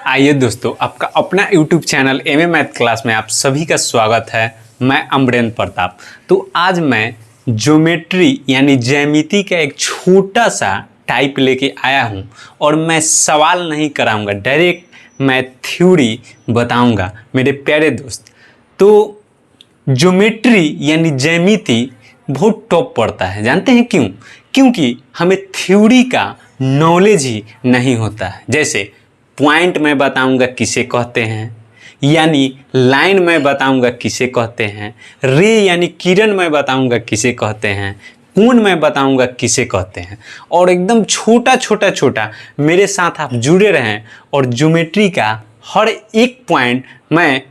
आइए दोस्तों, आपका अपना YouTube channel MA math class में आप सभी का स्वागत है। मैं अमरेंद्र प्रताप। तो आज मैं ज्योमेट्री यानी ज्यामिति का एक छोटा सा टाइप लेके आया हूं और मैं सवाल नहीं कराऊंगा, डायरेक्ट मैं थ्योरी बताऊंगा मेरे प्यारे दोस्त। तो ज्योमेट्री यानी ज्यामिति बहुत टॉप पड़ता है, जानते हैं क्यों? क्योंकि हमें थ्योरी का नॉलेज ही नहीं होता है। जैसे पॉइंट मैं बताऊंगा किसे कहते हैं, यानी लाइन मैं बताऊंगा किसे कहते हैं, रे यानी किरण मैं बताऊंगा किसे कहते हैं, कोण मैं बताऊंगा किसे कहते हैं। और एकदम छोटा मेरे साथ आप जुड़े रहें और ज्योमेट्री का हर एक पॉइंट मैं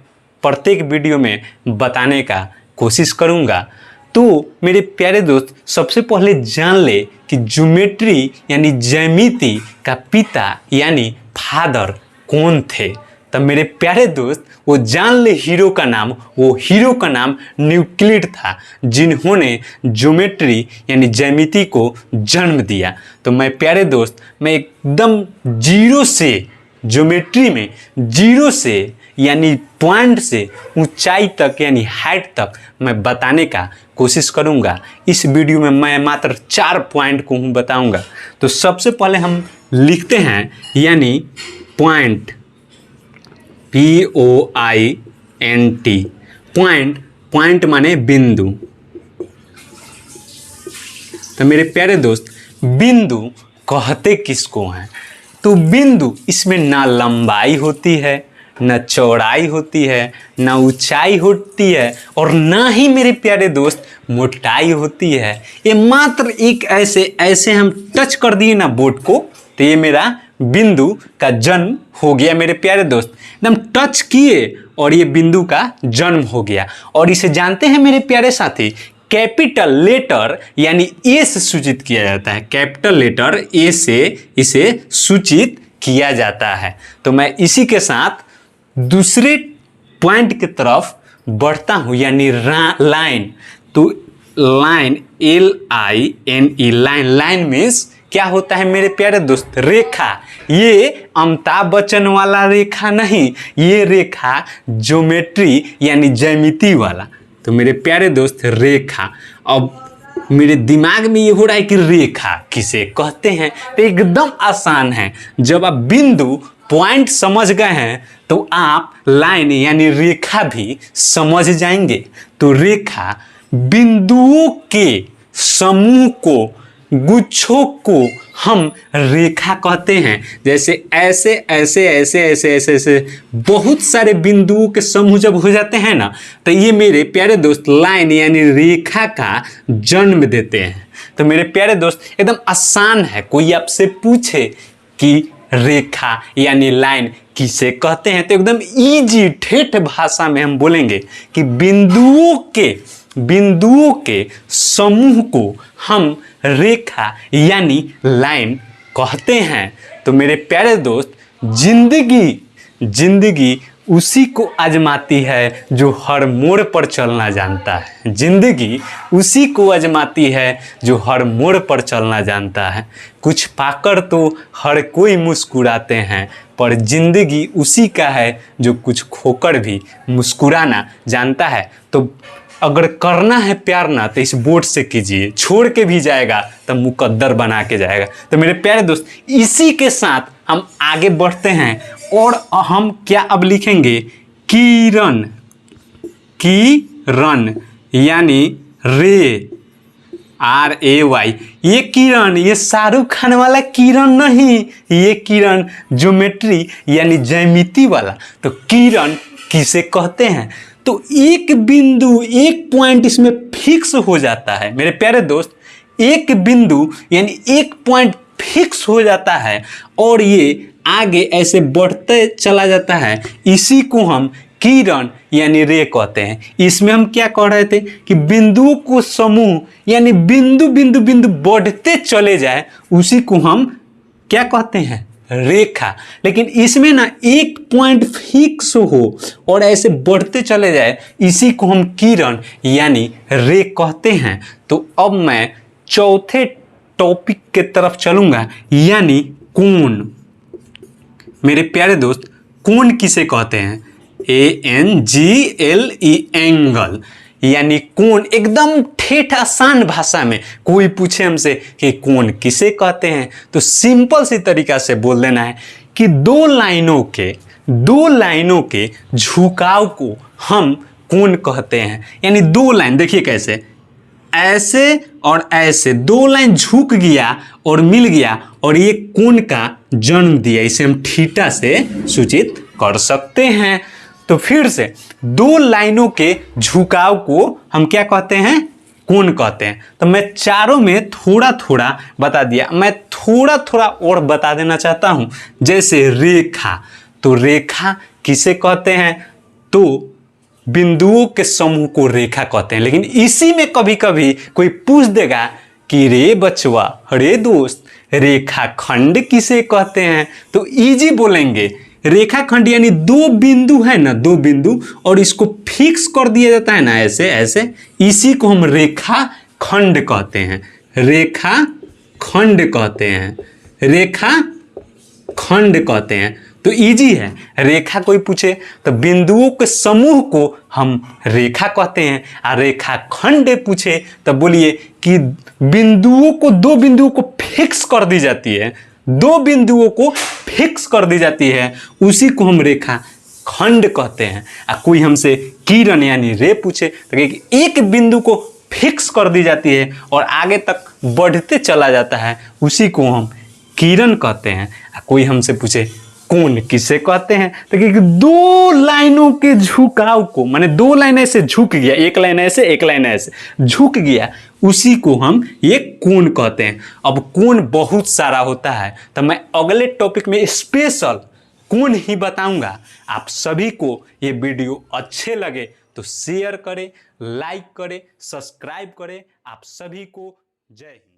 प्रत्येक वीडियो में बताने का कोशिश करूंगा। तो मेरे प्यारे दोस्त, सबसे पहले जान ले कि ज्योमेट्री यानी ज्यामिति का पिता यानी फादर कौन थे। तब मेरे प्यारे दोस्त, वो जान ले हीरो का नाम, वो हीरो का नाम न्यूक्लिड था, जिन्होंने ज्योमेट्री यानी ज्यामिति को जन्म दिया। तो मैं प्यारे दोस्त, मैं एकदम जीरो से ज्योमेट्री में, जीरो से यानी पॉइंट से ऊंचाई तक यानी हाइट तक मैं बताने का कोशिश करूंगा। इस वीडियो में मैं मात्र 4 पॉइंट को बताऊंगा। तो सबसे पहले हम लिखते हैं यानी पॉइंट, POINT, पॉइंट माने बिंदु। तो मेरे प्यारे दोस्त, बिंदु कहते किसको हैं? तो बिंदु, इसमें ना लंबाई होती है, न चौड़ाई होती है, न ऊंचाई होती है और ना ही मेरे प्यारे दोस्त मोटाई होती है। ये मात्र एक ऐसे हम टच कर दिए ना बोर्ड को, तो ये मेरा बिंदु का जन्म हो गया। मेरे प्यारे दोस्त, एकदम टच किए और ये बिंदु का जन्म हो गया। और इसे जानते हैं मेरे प्यारे साथी, कैपिटल लेटर यानी ए से सूचित किया जाता है। कैपिटल लेटर ए से इसे सूचित किया जाता है। तो मैं इसी के साथ दूसरे पॉइंट की तरफ बढ़ता हूं यानी लाइन। तो लाइन, LINE, लाइन मीन्स क्या होता है मेरे प्यारे दोस्त? रेखा। ये अमिताभ बच्चन वाला रेखा नहीं, ये रेखा ज्योमेट्री यानी ज्यामिति वाला। तो मेरे प्यारे दोस्त, रेखा। अब मेरे दिमाग में ये हो रहा है कि रेखा किसे कहते हैं? तो एकदम आसान है। जब आप बिंदु पॉइंट समझ गए हैं तो आप लाइन यानी रेखा भी समझ जाएंगे। तो रेखा बिंदुओं के समूह को, गुच्छों को हम रेखा कहते हैं। जैसे ऐसे बहुत सारे बिंदुओं के समूह जब हो जाते हैं ना, तो ये मेरे प्यारे दोस्त लाइन यानी रेखा का जन्म देते हैं। तो मेरे प्यारे दोस्त, एकदम आसान है। कोई आपसे पूछे कि रेखा यानी लाइन किसे कहते हैं, तो एकदम इजी ठेठ भाषा में हम बोलेंगे कि बिंदुओं के समूह को हम रेखा यानी लाइन कहते हैं। तो मेरे प्यारे दोस्त, जिंदगी उसी को आजमाती है जो हर मोड़ पर चलना जानता है। जिंदगी उसी को आजमाती है जो हर मोड़ पर चलना जानता है। कुछ पाकर तो हर कोई मुस्कुराते हैं, पर जिंदगी उसी का है जो कुछ खोकर भी मुस्कुराना जानता है। तो अगर करना है प्यार ना, तो इस बोर्ड से कीजिए, छोड़ के भी जाएगा तो मुकद्दर बना के जाएगा। तो मेरे प्यारे दोस्त, इसी के साथ हम आगे बढ़ते हैं और हम क्या अब लिखेंगे? किरण यानी रे, RAY। ये किरण, ये शाहरुख खान वाला किरण नहीं, ये किरण ज्योमेट्री यानी ज्यामिति वाला। तो किरण किसे कहते हैं? तो एक बिंदु, एक पॉइंट इसमें फिक्स हो जाता है मेरे प्यारे दोस्त। एक बिंदु यानी एक पॉइंट फिक्स हो जाता है और ये आगे ऐसे बढ़ते चला जाता है। इसी को हम किरण यानी रे कहते हैं। इसमें हम क्या कह रहे थे कि बिंदुओं को समूह यानी बिंदु बढ़ते चले जाए, उसी को हम क्या कहते हैं? रेखा। लेकिन इसमें ना एक पॉइंट फिक्स हो और ऐसे बढ़ते चले जाए, इसी को हम किरण यानी रे कहते हैं। तो अब मैं चौथे टॉपिक के तरफ चलूंगा यानी कोण। मेरे प्यारे दोस्त, कोण किसे कहते हैं? ANGLE, एंगल, यानी कोण। एकदम ठेठ आसान भाषा में कोई पूछे हमसे कि कोण किसे कहते हैं, तो सिंपल सी तरीका से बोल देना है कि दो लाइनों के झुकाव को हम कोण कहते हैं। यानी दो लाइन, देखिए कैसे, ऐसे और ऐसे दो लाइन झुक गया और मिल गया और ये कोण का जन्म दिया। इसे हम थीटा से सूचित कर सकते हैं। तो फिर से दो लाइनों के झुकाव को हम क्या कहते हैं? कोण कहते हैं। तो मैं चारों में थोड़ा थोड़ा बता दिया, मैं थोड़ा थोड़ा और बता देना चाहता हूं। जैसे रेखा, तो रेखा किसे कहते हैं? तो बिंदुओं के समूह को रेखा कहते हैं। लेकिन इसी में कभी कभी कोई पूछ देगा कि रे बचवा, रे दोस्त, रेखाखंड किसे कहते हैं? तो इजी बोलेंगे, रेखाखंड यानी दो बिंदु है ना, दो बिंदु, और इसको फिक्स कर दिया जाता है ना, ऐसे ऐसे, इसी को हम रेखाखंड कहते हैं। रेखाखंड कहते हैं, रेखाखंड कहते हैं। तो इजी है, रेखा कोई पूछे तो बिंदुओं के समूह को हम रेखा कहते हैं। और रेखाखंड पूछे तो बोलिए कि दो बिंदुओं को फिक्स कर दी जाती है, दो बिंदुओं को फिक्स कर दी जाती है, उसी को हम रेखाखंड कहते हैं। और कोई हमसे किरण यानी रे पूछे तो एक बिंदु को फिक्स कर दी जाती है और आगे तक बढ़ते चला जाता है, उसी को हम किरण कहते हैं। कोई हमसे पूछे कोण किसे कहते हैं, तो दो लाइनों के झुकाव को, माने दो लाइन ऐसे झुक गया, एक लाइन ऐसे एक लाइन ऐसे झुक गया, उसी को हम ये कोण कहते हैं। अब कोण बहुत सारा होता है, तो मैं अगले टॉपिक में स्पेशल कोण ही बताऊंगा। आप सभी को ये वीडियो अच्छे लगे तो शेयर करें, लाइक करें, सब्सक्राइब करें। आप सभी को जय हिंद।